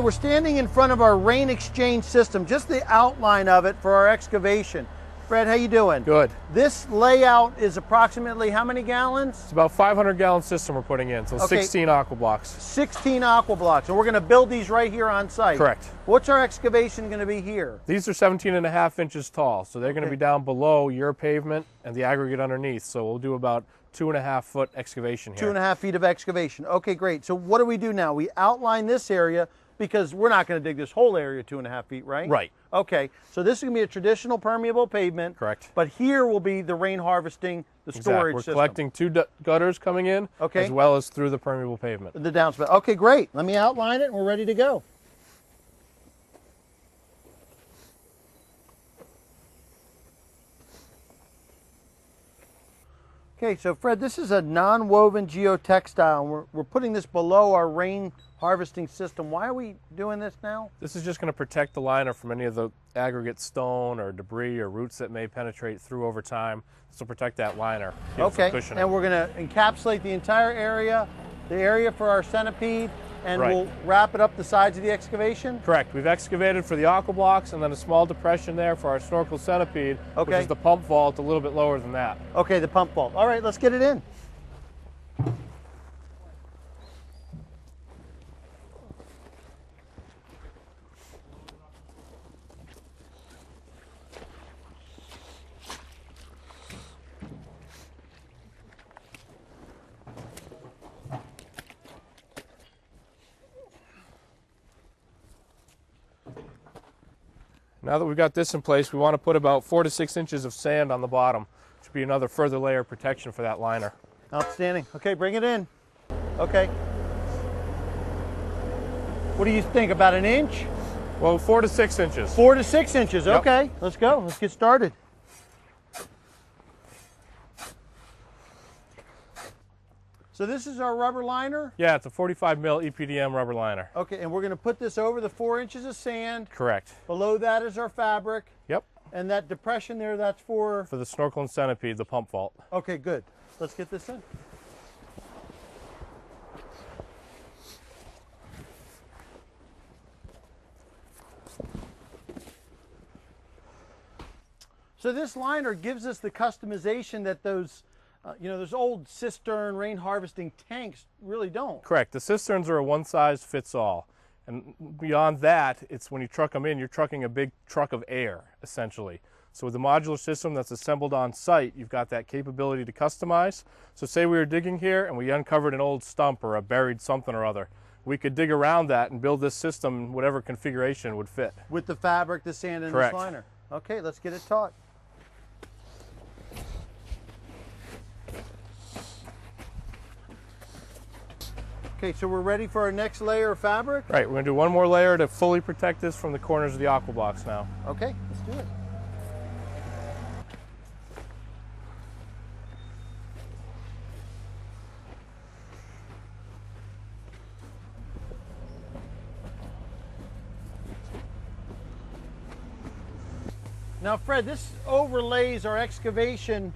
Fred, we're standing in front of our rain exchange system, just the outline of it for our excavation. Fred, how you doing? Good. This layout is approximately how many gallons? It's about 500-gallon system we're putting in, so Okay. 16 Aquablocks. 16 Aquablocks, and we're going to build these right here on site. Correct. What's our excavation going to be here? These are 17.5 inches tall, so they're going to be down below your pavement and the aggregate underneath. So we'll do about 2.5 foot excavation here. 2.5 feet of excavation. Okay, great. So what do we do now? We outline this area because we're not going to dig this whole area 2.5 feet, right? Right. Okay, so this is going to be a traditional permeable pavement. Correct. But here will be the rain harvesting, the storage We're system. collecting two gutters coming in, Okay. as well as through the permeable pavement. The downspout. Okay, great. Let me outline it and we're ready to go. Okay, so Fred, this is a non-woven geotextile, and we're putting this below our rain harvesting system. Why are we doing this now? This is just going to protect the liner from any of the aggregate stone or debris or roots that may penetrate through over time. This will protect that liner. Okay, and we're going to encapsulate the entire area, the area for our centipede, and we'll wrap it up the sides of the excavation? Correct. We've excavated for the Aquablocks and then a small depression there for our snorkel centipede, which is the pump vault a little bit lower than that. Okay, the pump vault. All right, let's get it in. Now that we've got this in place, we want to put about 4 to 6 inches of sand on the bottom, which will be another further layer of protection for that liner. Outstanding. Okay, bring it in. Okay. What do you think, about an inch? Well, 4 to 6 inches. 4 to 6 inches, okay. Let's go, let's get started. So this is our rubber liner? Yeah, it's a 45 mil EPDM rubber liner. Okay, and we're going to put this over the 4 inches of sand. Correct. Below that is our fabric. Yep. And that depression there, that's for? For the snorkel and centipede, the pump vault. Okay, good. Let's get this in. So this liner gives us the customization that those those old cistern rain harvesting tanks really don't. Correct. The cisterns are a one-size-fits-all. And beyond that, it's when you truck them in, you're trucking a big truck of air, essentially. So with the modular system that's assembled on site, you've got that capability to customize. So say we were digging here and we uncovered an old stump or a buried something or other. We could dig around that and build this system in whatever configuration would fit. With the fabric, the sand, and Correct. this liner. Okay, let's get it taut. Okay, so we're ready for our next layer of fabric? Right, we're going to do one more layer to fully protect this from the corners of the Aquablocks now. Okay, let's do it. Now, Fred, this overlays our excavation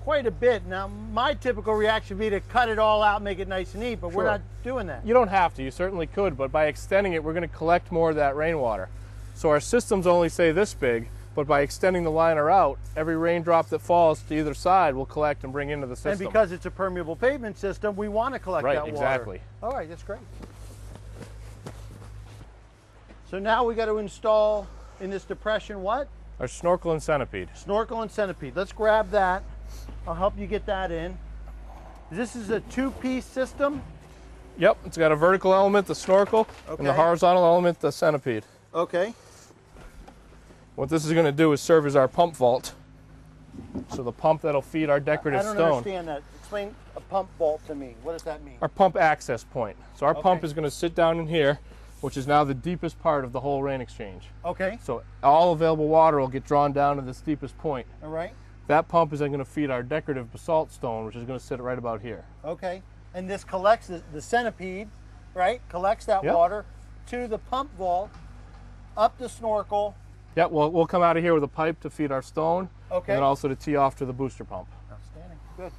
quite a bit. Now, my typical reaction would be to cut it all out and make it nice and neat, but we're not doing that. You don't have to, you certainly could, but by extending it, we're going to collect more of that rainwater. So our systems only say this big, but by extending the liner out, every raindrop that falls to either side will collect and bring into the system. And because it's a permeable pavement system, we want to collect that water. Right, exactly. All right, that's great. So now we got to install in this depression what? Our snorkel and centipede. Snorkel and centipede. Let's grab that. I'll help you get that in. This is a two-piece system? Yep, it's got a vertical element, the snorkel, and the horizontal element, the centipede. Okay. What this is going to do is serve as our pump vault. So the pump that'll feed our decorative stone. I don't understand that. Explain a pump vault to me. What does that mean? Our pump access point. So our pump is going to sit down in here, which is now the deepest part of the whole rain exchange. Okay. So all available water will get drawn down to this deepest point. All right. That pump is then going to feed our decorative basalt stone, which is going to sit right about here. Okay. And this collects the centipede, right? Collects that water to the pump vault, up the snorkel. Yep, we'll come out of here with a pipe to feed our stone, and then also to tee off to the booster pump. Outstanding. Good.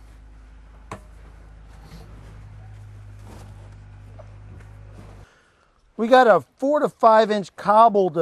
We got a 4 to 5 inch cobbled,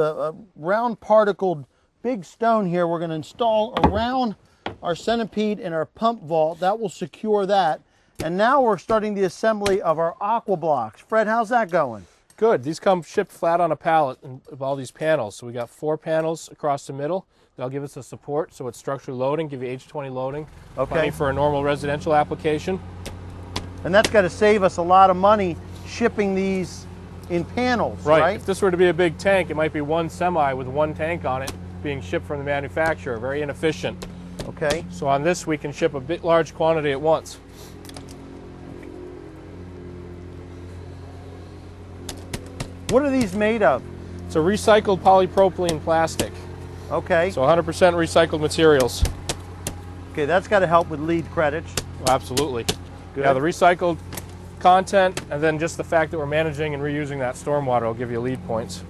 round particled big stone here we're going to install around our centipede and our pump vault. That will secure that. And now we're starting the assembly of our aqua blocks. Fred, how's that going? Good. These come shipped flat on a pallet of all these panels. So we got 4 panels across the middle. That'll give us the support, so it's structurally loading, give you H20 loading. Okay. Plenty for a normal residential application. And that's got to save us a lot of money shipping these in panels, right? If this were to be a big tank, it might be one semi with one tank on it being shipped from the manufacturer. Very inefficient. Okay. So on this, we can ship a bit large quantity at once. What are these made of? It's a recycled polypropylene plastic. Okay. So 100% recycled materials. Okay, that's got to help with lead credits. Absolutely. Good. Yeah, the recycled content, and then just the fact that we're managing and reusing that stormwater will give you lead points.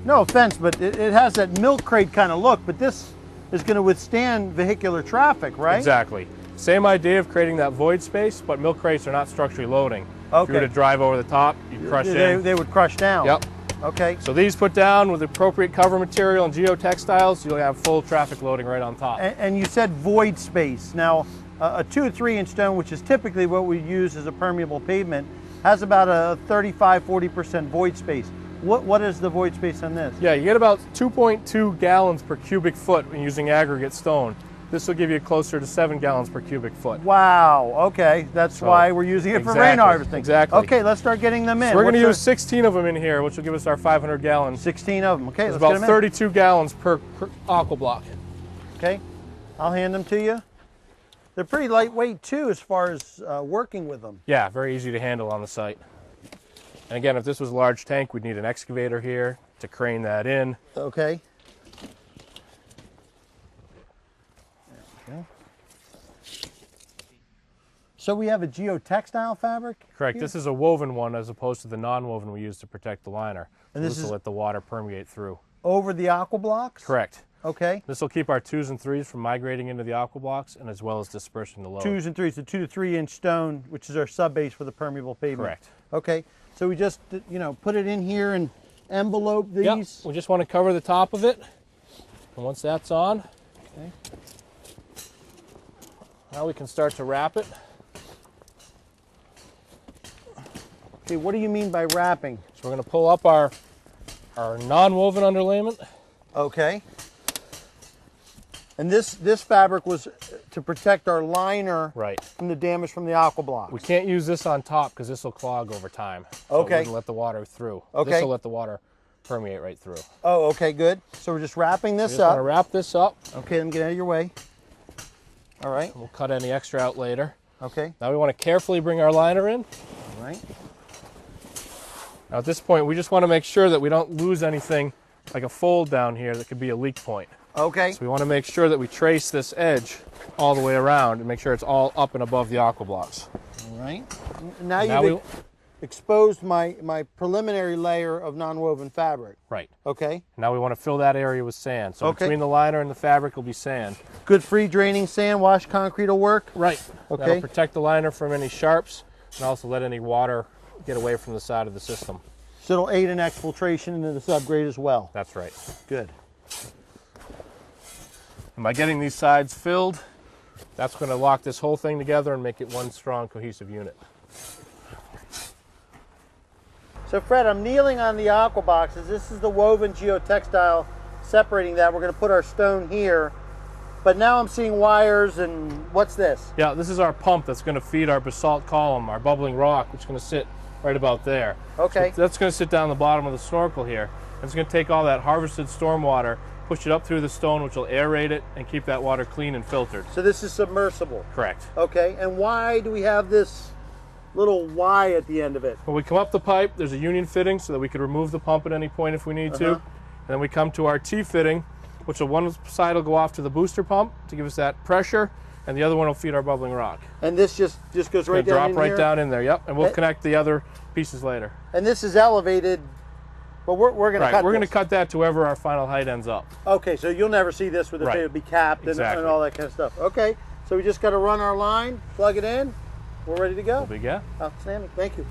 No offense, but it has that milk crate kind of look, but this is going to withstand vehicular traffic, right? Exactly. Same idea of creating that void space, but milk crates are not structurally loading. Okay. If you were to drive over the top, you'd crush in. They would crush down. Yep. Okay. So these put down with appropriate cover material and geotextiles, you'll have full traffic loading right on top. And you said void space. Now, a 2 or 3 inch stone, which is typically what we use as a permeable pavement, has about a 35–40% void space. What is the void space on this? Yeah, you get about 2.2 gallons per cubic foot when using aggregate stone. This will give you closer to 7 gallons per cubic foot. Wow, okay. That's why we're using it for rain harvesting. Exactly. Okay, let's start getting them in. So we're going to use 16 of them in here, which will give us our 500 gallons. 16 of them, okay. It's Let's get about them 32 gallons per aqua block. Okay, I'll hand them to you. They're pretty lightweight too as far as working with them. Yeah, very easy to handle on the site. And again, if this was a large tank, we'd need an excavator here to crane that in. Okay. There we go. So we have a geotextile fabric? Correct. here? This is a woven one as opposed to the non-woven we use to protect the liner. And So this will is let the water permeate through. over the aqua blocks? Correct. Okay. This will keep our 2s and 3s from migrating into the aqua blocks, and as well as dispersing the load. 2s and 3s, the 2 to 3 inch stone, which is our sub base for the permeable pavement. Correct. Okay. So we just, put it in here and envelope these. Yep. We just want to cover the top of it. And once that's on, Okay. now we can start to wrap it. Okay, what do you mean by wrapping? So we're going to pull up our non-woven underlayment. Okay. And this fabric was to protect our liner Right. from the damage from the aqua block. We can't use this on top because this will clog over time. So Okay. It wouldn't let the water through. Okay. This will let the water permeate right through. Oh, okay, good. So we're just wrapping this We just want to up. wrap this up. Okay, let me get out of your way. All right. We'll cut any extra out later. Okay. Now we want to carefully bring our liner in. All right. Now at this point, we just want to make sure that we don't lose anything like a fold down here that could be a leak point. Okay. So we want to make sure that we trace this edge all the way around and make sure it's all up and above the aqua blocks. All right. Now you've exposed my preliminary layer of non-woven fabric. Right. Okay. Now we want to fill that area with sand. So Okay. between the liner and the fabric will be sand. Good free draining sand, washed concrete will work. Right. Okay. That'll protect the liner from any sharps and also let any water get away from the side of the system. So it'll aid in exfiltration into the subgrade as well. That's right. Good. And by getting these sides filled, that's going to lock this whole thing together and make it one strong cohesive unit. So Fred, I'm kneeling on the aqua boxes. This is the woven geotextile separating that. We're going to put our stone here. But now I'm seeing wires, and what's this? Yeah, this is our pump that's going to feed our basalt column, our bubbling rock, which is going to sit right about there. Okay. So that's going to sit down the bottom of the snorkel here. And it's going to take all that harvested storm water, push it up through the stone, which will aerate it and keep that water clean and filtered. So this is submersible. Correct. Okay, and why do we have this little Y at the end of it? When we come up the pipe, there's a union fitting so that we could remove the pump at any point if we need to. And then we come to our T fitting, which will one side will go off to the booster pump to give us that pressure, and the other one will feed our bubbling rock. And this just goes right down in drop right here? down in there, yep. And we'll connect the other pieces later. And this is elevated, but we're going to cut We're going this. to cut that to wherever our final height ends up. Okay, so you'll never see this with it would be capped and all that kind of stuff. Okay, so we just got to run our line, plug it in, we're ready to go. We'll be, yeah. Outstanding, thank you.